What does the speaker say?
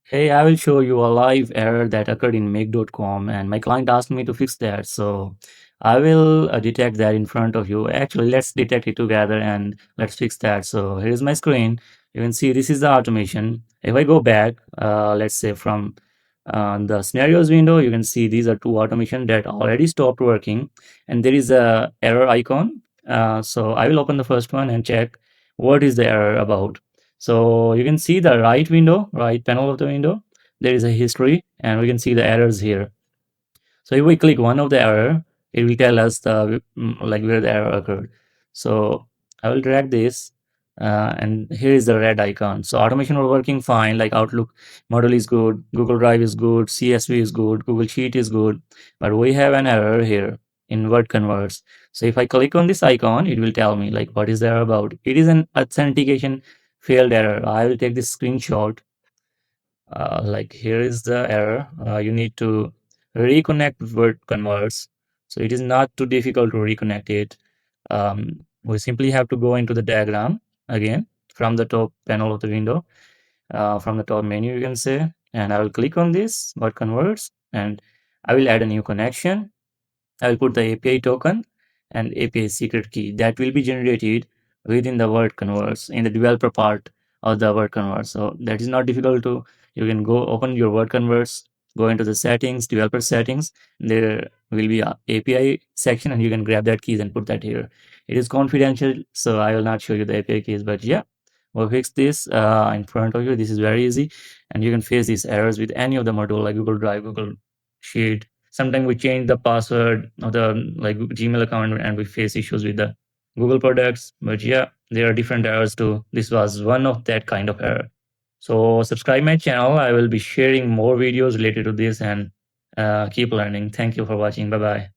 Hey, I will show you a live error that occurred in make.com and my client asked me to fix that. So I will detect that in front of you. Actually, let's detect it together and let's fix that. So here's my screen. You can see this is the automation. If I go back, let's say from the scenarios window, you can see these are two automation that already stopped working and there is a error icon. So I will open the first one and check what is the error about. So you can see the right window, right panel of the window, there is a history and we can see the errors here. So if we click one of the error, it will tell us the like where the error occurred. So I will drag this and here is the red icon. So automation were working fine, like Outlook model is good, Google Drive is good, CSV is good, Google Sheet is good, but we have an error here in word converts. So if I click on this icon, it will tell me like what is the error about. It is an authentication failed error. I will take this screenshot. Like here is the error. You need to reconnect word converts. So it is not too difficult to reconnect it. We simply have to go into the diagram again from the top panel of the window, from the top menu, you can say, and I will click on this word converts and I will add a new connection. I will put the API token and API secret key that will be generated within the word converts in the developer part of the word converts. So that is not difficult to, you can go open your word converts, go into the settings, developer settings. There will be a API section and you can grab that keys and put that here. It is confidential, so I will not show you the API keys, but yeah, we'll fix this in front of you. This is very easy and you can face these errors with any of the module like Google Drive, Google Sheet. Sometimes we change the password of the like Gmail account and we face issues with the Google products. But yeah, there are different errors too. This was one of that kind of error. So subscribe my channel. I will be sharing more videos related to this and keep learning. Thank you for watching. Bye bye.